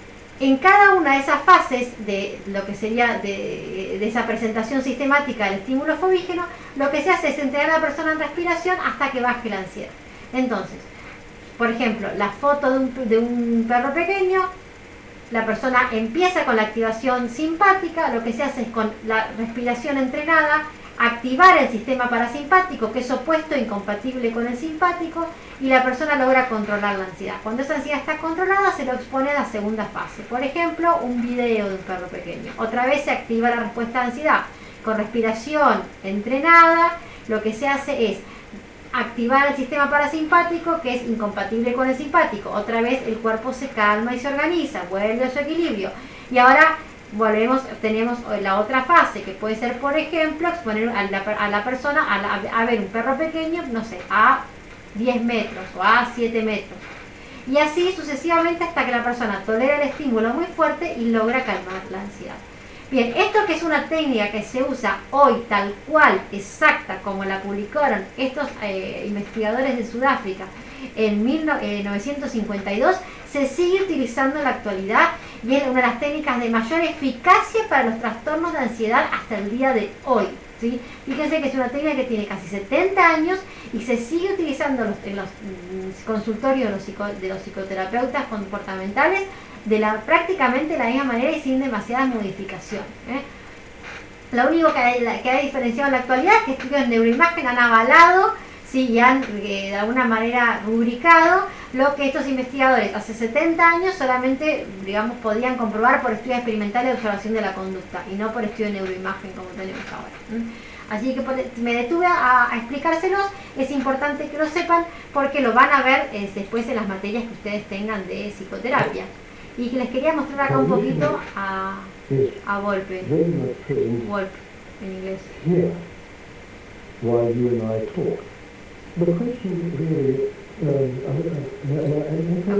en cada una de esas fases de lo que sería de esa presentación sistemática del estímulo fobígeno, lo que se hace es entrenar a la persona en respiración hasta que baje la ansiedad. Entonces, por ejemplo, la foto de un perro pequeño, la persona empieza con la activación simpática, lo que se hace es con la respiración entrenada, activar el sistema parasimpático, que es opuesto e incompatible con el simpático, y la persona logra controlar la ansiedad. Cuando esa ansiedad está controlada, se lo expone a la segunda fase. Por ejemplo, un video de un perro pequeño. Otra vez se activa la respuesta de ansiedad. Con respiración entrenada, lo que se hace es activar el sistema parasimpático, que es incompatible con el simpático. Otra vez el cuerpo se calma y se organiza, vuelve a su equilibrio. Y ahora tenemos la otra fase, que puede ser, por ejemplo, exponer a la persona a ver un perro pequeño, no sé, a 10 metros o a 7 metros. Y así sucesivamente hasta que la persona tolera el estímulo muy fuerte y logra calmar la ansiedad. Bien, esto que es una técnica que se usa hoy tal cual, exacta, como la publicaron estos investigadores de Sudáfrica en 1952, se sigue utilizando en la actualidad y es una de las técnicas de mayor eficacia para los trastornos de ansiedad hasta el día de hoy, ¿sí? Fíjense que es una técnica que tiene casi 70 años y se sigue utilizando en los consultorios de los psicoterapeutas comportamentales prácticamente de la misma manera y sin demasiadas modificaciones. Lo único que ha diferenciado en la actualidad es que estudios de neuroimagen han avalado, sí, y han de alguna manera rubricado lo que estos investigadores hace 70 años solamente, digamos, podían comprobar por estudios experimentales de observación de la conducta y no por estudio de neuroimagen como tenemos ahora. Así que me detuve a explicárselos. Es importante que lo sepan porque lo van a ver después en las materias que ustedes tengan de psicoterapia. Y que les quería mostrar acá un poquito a Volpe. Volpe, en inglés. While you and I talk. The question really, Lo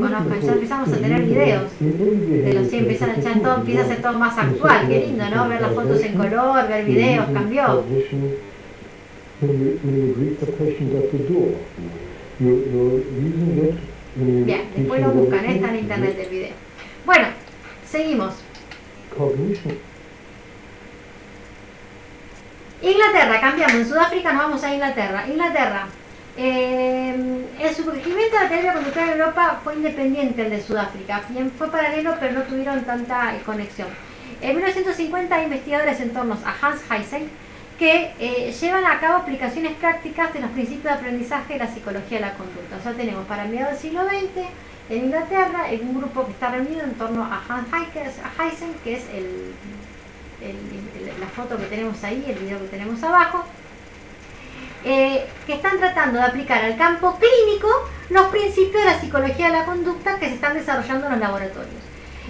conozcan, ya empezamos a tener videos de los ya empieza a ser todo más actual. Qué lindo, ¿no? Ver las fotos en color, ver videos, cambió. Bien, después lo buscan, está en internet el video. Bueno, seguimos. Inglaterra, cambiamos. En Sudáfrica nos vamos a Inglaterra. El surgimiento de la terapia conductual en Europa fue independiente del de Sudáfrica. Bien, fue paralelo, pero no tuvieron tanta conexión. En 1950 hay investigadores en torno a Hans Eysenck que llevan a cabo aplicaciones prácticas de los principios de aprendizaje de la psicología de la conducta. O sea, tenemos para mediados del siglo XX en Inglaterra un grupo que está reunido en torno a Hans Eysenck, que es la foto que tenemos ahí, el video que tenemos abajo, que están tratando de aplicar al campo clínico los principios de la psicología de la conducta que se están desarrollando en los laboratorios.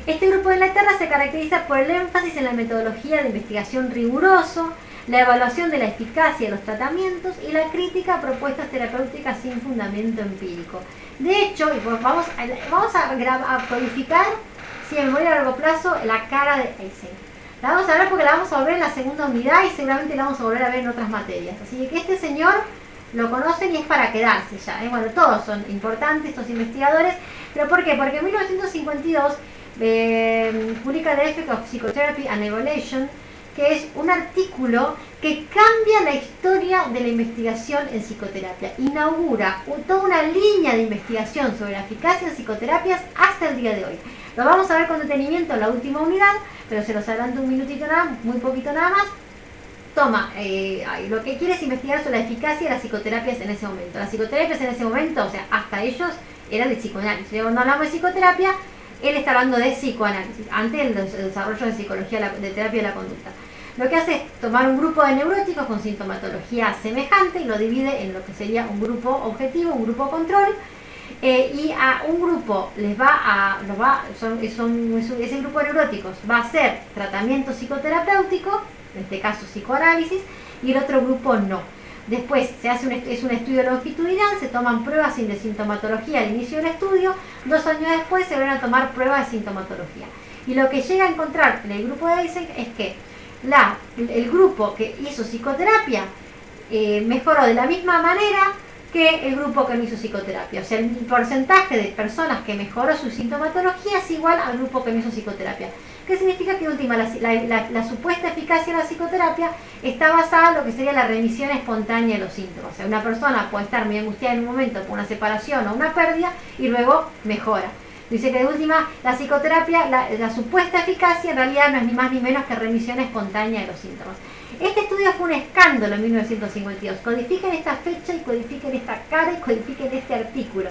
Este grupo de Inglaterra se caracteriza por el énfasis en la metodología de investigación riguroso, la evaluación de la eficacia de los tratamientos y la crítica a propuestas terapéuticas sin fundamento empírico. De hecho, vamos a codificar, si en memoria a largo plazo, la cara de Eysenck. La vamos a ver porque la vamos a volver en la segunda unidad y seguramente la vamos a volver a ver en otras materias. Así que este señor lo conocen y es para quedarse ya. Bueno, todos son importantes estos investigadores. ¿Pero por qué? Porque en 1952 publica The Effect of Psychotherapy and Evaluation, que es un artículo que cambia la historia de la investigación en psicoterapia. Inaugura toda una línea de investigación sobre la eficacia en psicoterapias hasta el día de hoy. Lo vamos a ver con detenimiento en la última unidad, pero se los adelanto un minutito muy poquito nada más. Toma, lo que quiere es investigar sobre la eficacia de las psicoterapias en ese momento. Las psicoterapias en ese momento, o sea, hasta ellos eran de psicoanálisis. Luego no hablamos de psicoterapia, Él está hablando de psicoanálisis, antes del desarrollo de psicología, de terapia de la conducta. Lo que hace es tomar un grupo de neuróticos con sintomatología semejante y lo divide en lo que sería un grupo objetivo, un grupo control, y a un grupo ese grupo de neuróticos va a hacer tratamiento psicoterapéutico, en este caso psicoanálisis, y el otro grupo no. Después se hace un estudio longitudinal, se toman pruebas de sintomatología al inicio del estudio, 2 años después se van a tomar pruebas de sintomatología. Y lo que llega a encontrar en el grupo de Eysenck es que el grupo que hizo psicoterapia mejoró de la misma manera que el grupo que no hizo psicoterapia. O sea, el porcentaje de personas que mejoró su sintomatología es igual al grupo que no hizo psicoterapia. ¿Qué significa? Que última, la supuesta eficacia de la psicoterapia está basada en lo que sería la remisión espontánea de los síntomas. O sea, una persona puede estar muy angustiada en un momento por una separación o una pérdida y luego mejora. Dice que de última, la psicoterapia, la supuesta eficacia en realidad no es ni más ni menos que remisión espontánea de los síntomas. Este estudio fue un escándalo en 1952. Codifiquen esta fecha y codifiquen esta cara y codifiquen este artículo.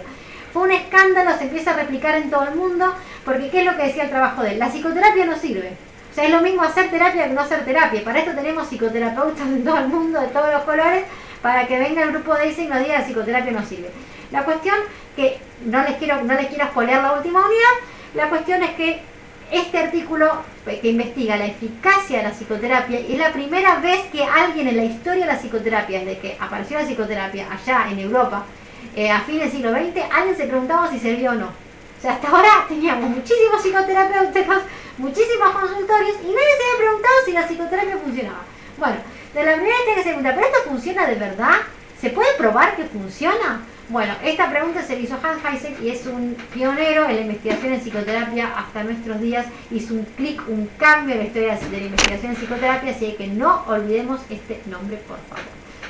Fue un escándalo, se empieza a replicar en todo el mundo, porque ¿qué es lo que decía el trabajo de él? La psicoterapia no sirve. O sea, es lo mismo hacer terapia que no hacer terapia. Para esto tenemos psicoterapeutas en todo el mundo, de todos los colores, para que venga el grupo de Eysenck y nos diga la psicoterapia no sirve. La cuestión que no les quiero spoilear la última unidad, la cuestión es que este artículo que investiga la eficacia de la psicoterapia es la primera vez que alguien en la historia de la psicoterapia, desde que apareció la psicoterapia allá en Europa, a fines del siglo XX, alguien se preguntaba si servía o no. O sea, hasta ahora teníamos muchísimos psicoterapeutas, muchísimos consultorios y nadie se había preguntado si la psicoterapia funcionaba. Bueno, de la primera vez que se pregunta, ¿pero esto funciona de verdad? ¿Se puede probar que funciona? Bueno, esta pregunta se le hizo Hans Eysenck y es un pionero en la investigación en psicoterapia hasta nuestros días. Hizo un cambio en la historia de la investigación en psicoterapia, así que no olvidemos este nombre, por favor.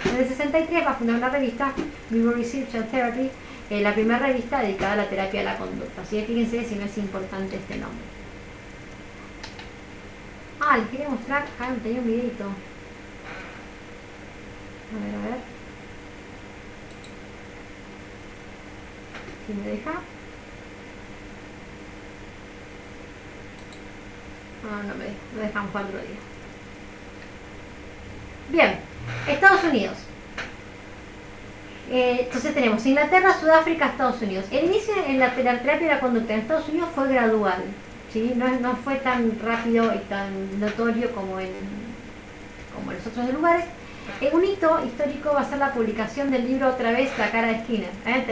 En el 63 va a fundar una revista, Neuro Research and Therapy, la primera revista dedicada a la terapia de la conducta. Así que fíjense si no es importante este nombre. Les quería mostrar, tenía un videito. A ver. Si me deja. No me deja, lo dejamos para otro día. Bien, Estados Unidos. Entonces tenemos Inglaterra, Sudáfrica, Estados Unidos. El inicio en la terapia de la conducta en Estados Unidos fue gradual, ¿sí? No fue tan rápido y tan notorio como en los otros lugares. Un hito histórico va a ser la publicación del libro otra vez, La cara de Skinner.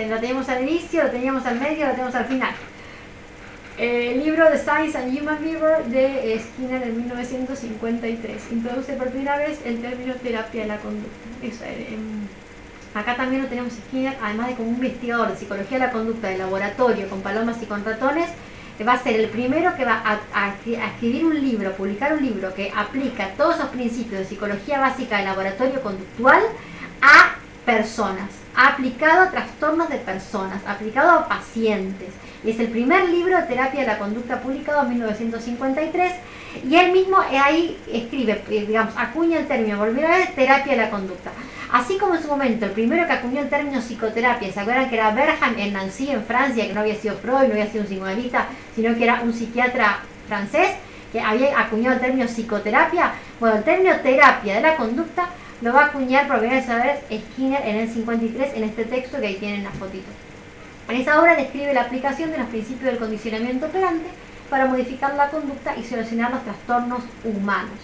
Lo teníamos al inicio, lo teníamos al medio, lo tenemos al final. El libro The Science and Human Behavior de Skinner en 1953. Introduce por primera vez el término terapia de la conducta. Acá también lo tenemos Skinner, además de como un investigador de psicología de la conducta de laboratorio con palomas y con ratones, va a ser el primero que va a escribir un libro, publicar un libro que aplica todos esos principios de psicología básica de laboratorio conductual a personas, ha aplicado a trastornos de personas, ha aplicado a pacientes. Es el primer libro de terapia de la conducta publicado en 1953 y él mismo ahí escribe, acuña el término, por primera vez, terapia de la conducta. Así como en su momento el primero que acuñó el término psicoterapia, ¿se acuerdan que era Berghan en Nancy, en Francia, que no había sido Freud, no había sido un psicoanalista, sino que era un psiquiatra francés que había acuñado el término psicoterapia? Bueno, el término terapia de la conducta lo va a acuñar por primera vez Skinner en el 53 en este texto que ahí tienen las fotitos. En esa obra describe la aplicación de los principios del condicionamiento operante para modificar la conducta y solucionar los trastornos humanos.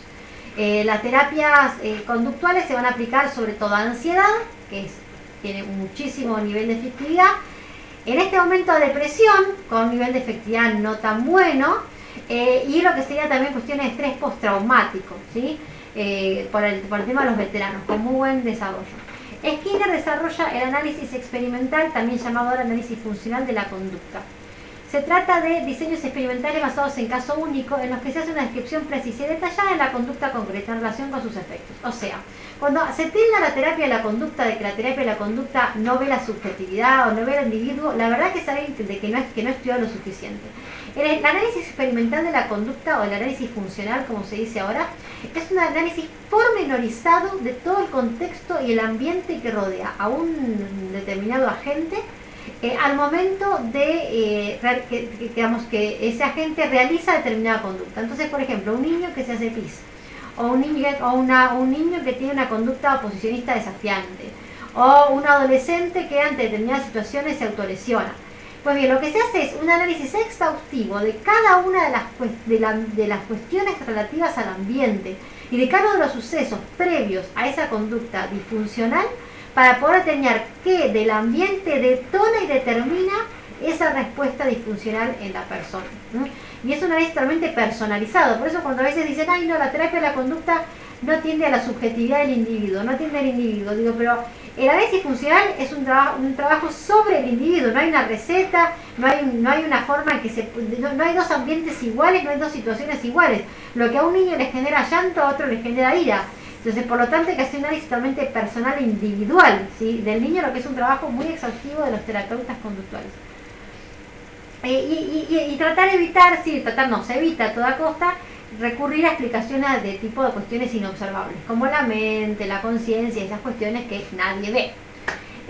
Las terapias conductuales se van a aplicar sobre todo a ansiedad, que tiene muchísimo nivel de efectividad. En este momento a depresión, con un nivel de efectividad no tan bueno, y lo que sería también cuestiones de estrés postraumático, ¿sí? Por el tema de los veteranos, con muy buen desarrollo. Skinner desarrolla el análisis experimental, también llamado ahora análisis funcional de la conducta. Se trata de diseños experimentales basados en caso único, en los que se hace una descripción precisa y detallada de la conducta concreta en relación con sus efectos. O sea, cuando se tilda la terapia de la conducta de que la terapia de la conducta no ve la subjetividad o no ve al individuo, la verdad que es alguien de que no estudió lo suficiente. El análisis experimental de la conducta o el análisis funcional, como se dice ahora, es un análisis pormenorizado de todo el contexto y el ambiente que rodea a un determinado agente al momento de digamos que ese agente realiza determinada conducta. Entonces, por ejemplo, un niño que se hace pis, o un niño que tiene una conducta oposicionista desafiante, o un adolescente que ante determinadas situaciones se autolesiona. Pues bien, lo que se hace es un análisis exhaustivo de cada una de las cuestiones relativas al ambiente y de cada uno de los sucesos previos a esa conducta disfuncional, para poder determinar qué del ambiente detona y determina esa respuesta disfuncional en la persona. Y es un análisis totalmente personalizado. Por eso cuando a veces dicen, ay no, la terapia de la conducta no tiende a la subjetividad del individuo, no tiende al individuo. Digo, pero el análisis funcional es un trabajo sobre el individuo, no hay una receta, no hay una forma en que no hay dos ambientes iguales, no hay dos situaciones iguales. Lo que a un niño le genera llanto, a otro le genera ira. Entonces, por lo tanto, hay que hacer un análisis totalmente personal e individual, ¿sí?, del niño, lo que es un trabajo muy exhaustivo de los terapeutas conductuales. Y tratar de evitar, se evita a toda costa recurrir a explicaciones de tipo de cuestiones inobservables, como la mente, la conciencia, esas cuestiones que nadie ve.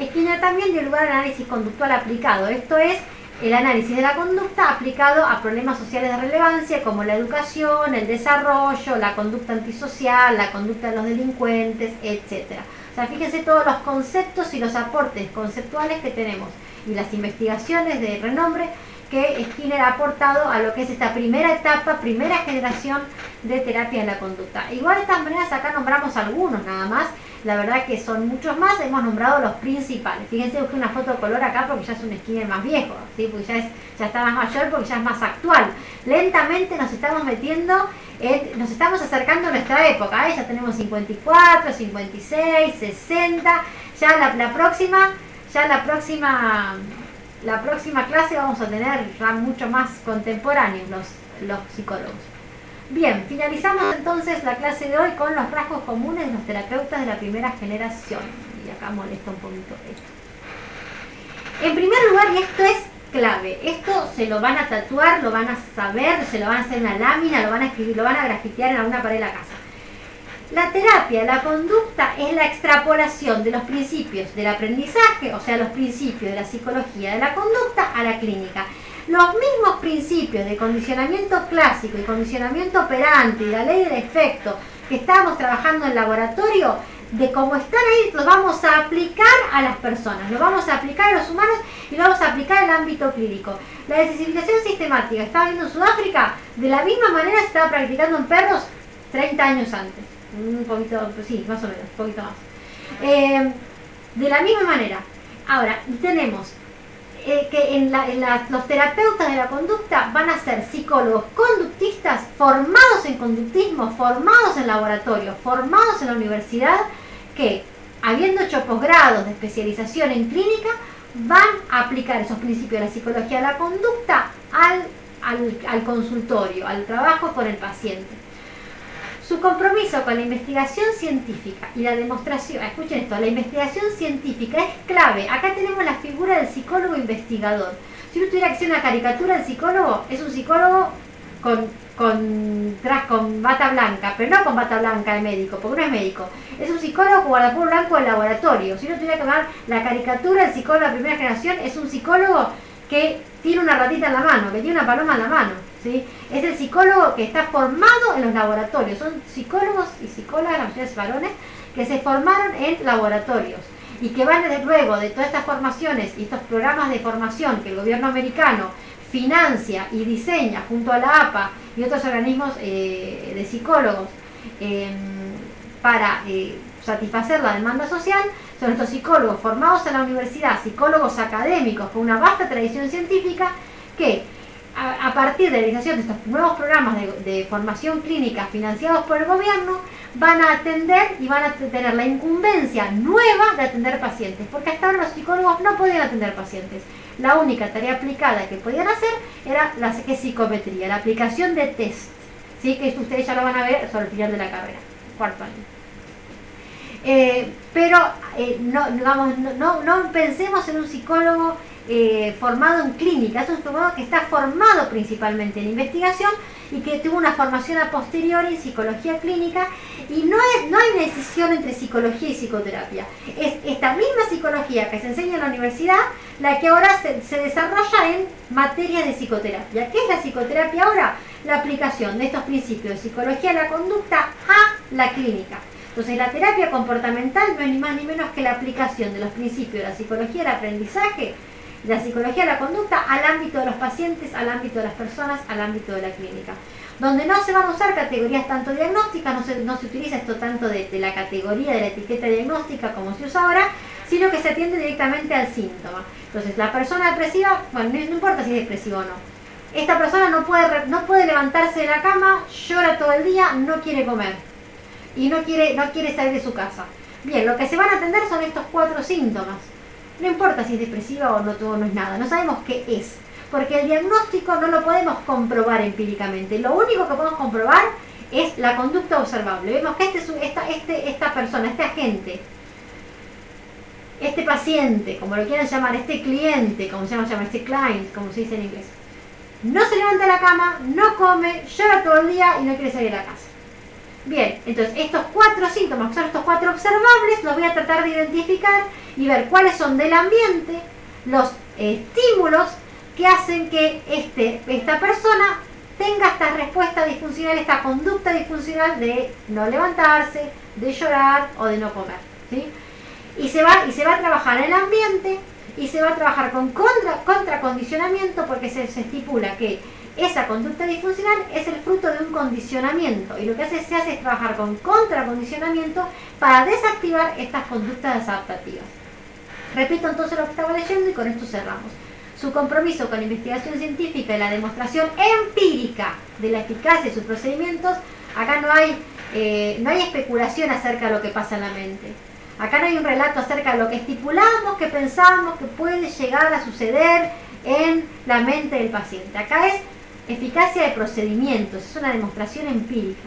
Skinner también dio lugar al análisis conductual aplicado, esto es, el análisis de la conducta aplicado a problemas sociales de relevancia como la educación, el desarrollo, la conducta antisocial, la conducta de los delincuentes, etc. O sea, fíjense todos los conceptos y los aportes conceptuales que tenemos y las investigaciones de renombre que Skinner ha aportado a lo que es esta primera etapa, primera generación de terapia de la conducta. Igual de estas maneras acá nombramos algunos nada más, la verdad que son muchos más, hemos nombrado los principales. Fíjense, busqué una foto de color acá porque ya es un Skinner más viejo, ¿sí?, porque ya está más mayor, porque ya es más actual. Lentamente nos estamos metiendo, nos estamos acercando a nuestra época, ya tenemos 54, 56, 60, ya la próxima clase vamos a tener ya mucho más contemporáneos los psicólogos. Bien, finalizamos entonces la clase de hoy con los rasgos comunes de los terapeutas de la primera generación. Y acá molesta un poquito esto. En primer lugar, y esto es clave, esto se lo van a tatuar, lo van a saber, se lo van a hacer una lámina, lo van a escribir, lo van a grafitear en alguna pared de la casa. La terapia, la conducta, es la extrapolación de los principios del aprendizaje, o sea, los principios de la psicología de la conducta a la clínica. Los mismos principios de condicionamiento clásico y condicionamiento operante y la ley del efecto que estábamos trabajando en el laboratorio, de cómo están ahí, los vamos a aplicar a las personas, los vamos a aplicar a los humanos y los vamos a aplicar al ámbito clínico. La desensibilización sistemática que estaba viendo en Sudáfrica, de la misma manera se estaba practicando en perros 30 años antes. Un poquito, sí, más o menos, un poquito más. De la misma manera. Ahora, tenemos que los terapeutas de la conducta van a ser psicólogos conductistas formados en conductismo, formados en laboratorio, formados en la universidad, que, habiendo hecho posgrados de especialización en clínica, van a aplicar esos principios de la psicología de la conducta al consultorio, al trabajo con el paciente. Su compromiso con la investigación científica y la demostración, escuchen esto, la investigación científica es clave. Acá tenemos la figura del psicólogo investigador. Si uno tuviera que hacer una caricatura del psicólogo, es un psicólogo con bata blanca, pero no con bata blanca de médico, porque no es médico. Es un psicólogo con guardapolvo blanco de laboratorio. Si uno tuviera que tomar la caricatura del psicólogo de la primera generación, es un psicólogo que tiene una ratita en la mano, que tiene una paloma en la mano, ¿sí? Es el psicólogo que está formado en los laboratorios. Son psicólogos y psicólogas, la mayoría de varones, que se formaron en laboratorios y que van desde luego de todas estas formaciones y estos programas de formación que el gobierno americano financia y diseña junto a la APA y otros organismos de psicólogos para satisfacer la demanda social. Son estos psicólogos formados en la universidad, psicólogos académicos con una vasta tradición científica, que a partir de la realización de estos nuevos programas de formación clínica financiados por el gobierno, van a atender y van a tener la incumbencia nueva de atender pacientes, porque hasta ahora los psicólogos no podían atender pacientes. La única tarea aplicada que podían hacer era la psicometría, la aplicación de test, ¿sí?, que esto ustedes ya lo van a ver sobre el final de la carrera, cuarto año. Pero no pensemos en un psicólogo formado en clínica, es un psicólogo que está formado principalmente en investigación y que tuvo una formación a posteriori en psicología clínica, y no hay decisión entre psicología y psicoterapia. Es esta misma psicología que se enseña en la universidad la que ahora se desarrolla en materias de psicoterapia. ¿Qué es la psicoterapia ahora? La aplicación de estos principios de psicología de la conducta a la clínica. Entonces la terapia comportamental no es ni más ni menos que la aplicación de los principios de la psicología del aprendizaje, de la psicología de la conducta, al ámbito de los pacientes, al ámbito de las personas, al ámbito de la clínica. Donde no se van a usar categorías tanto diagnósticas, no se utiliza esto tanto de la categoría de la etiqueta diagnóstica como se usa ahora, sino que se atiende directamente al síntoma. Entonces la persona depresiva, bueno, no importa si es depresiva o no, esta persona no puede levantarse de la cama, llora todo el día, no quiere comer y no quiere salir de su casa. Bien, lo que se van a atender son estos 4 síntomas. No importa si es depresiva o no es nada, no sabemos qué es, porque el diagnóstico no lo podemos comprobar empíricamente. Lo único que podemos comprobar es la conducta observable. Vemos que esta persona, este agente, este paciente, como lo quieran llamar, este cliente, como se llama, este client, como se dice en inglés, no se levanta de la cama, no come, llora todo el día y no quiere salir de la casa. Bien, entonces estos 4 síntomas, que son estos 4 observables, los voy a tratar de identificar y ver cuáles son del ambiente los estímulos que hacen que esta persona tenga esta respuesta disfuncional, esta conducta disfuncional de no levantarse, de llorar o de no comer, ¿sí? Y se va a trabajar en el ambiente y se va a trabajar con contracondicionamiento, porque se estipula que esa conducta disfuncional es el fruto de un condicionamiento, y lo que se hace es trabajar con contracondicionamiento para desactivar estas conductas adaptativas. Repito entonces lo que estaba leyendo y con esto cerramos. Su compromiso con la investigación científica y la demostración empírica de la eficacia de sus procedimientos. Acá no hay especulación acerca de lo que pasa en la mente. Acá no hay un relato acerca de lo que estipulamos, que pensamos que puede llegar a suceder en la mente del paciente. Acá es eficacia de procedimientos, es una demostración empírica.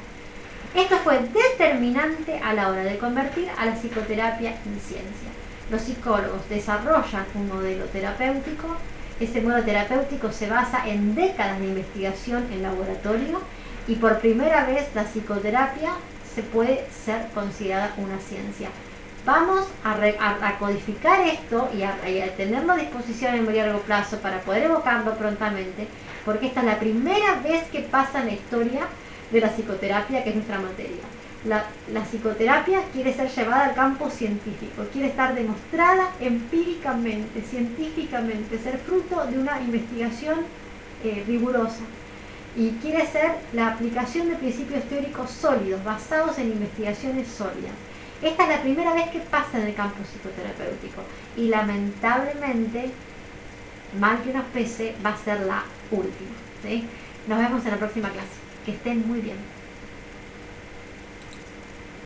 Esto fue determinante a la hora de convertir a la psicoterapia en ciencia. Los psicólogos desarrollan un modelo terapéutico. Ese modelo terapéutico se basa en décadas de investigación en laboratorio, y por primera vez la psicoterapia se puede ser considerada una ciencia. Vamos a codificar esto y a tenerlo a disposición en medio y largo plazo para poder evocarlo prontamente, porque esta es la primera vez que pasa en la historia de la psicoterapia, que es nuestra materia. La psicoterapia quiere ser llevada al campo científico, quiere estar demostrada empíricamente, científicamente, ser fruto de una investigación rigurosa, y quiere ser la aplicación de principios teóricos sólidos, basados en investigaciones sólidas. Esta es la primera vez que pasa en el campo psicoterapéutico, y lamentablemente, mal que nos pese, va a ser la última, ¿sí? Nos vemos en la próxima clase. Que estén muy bien.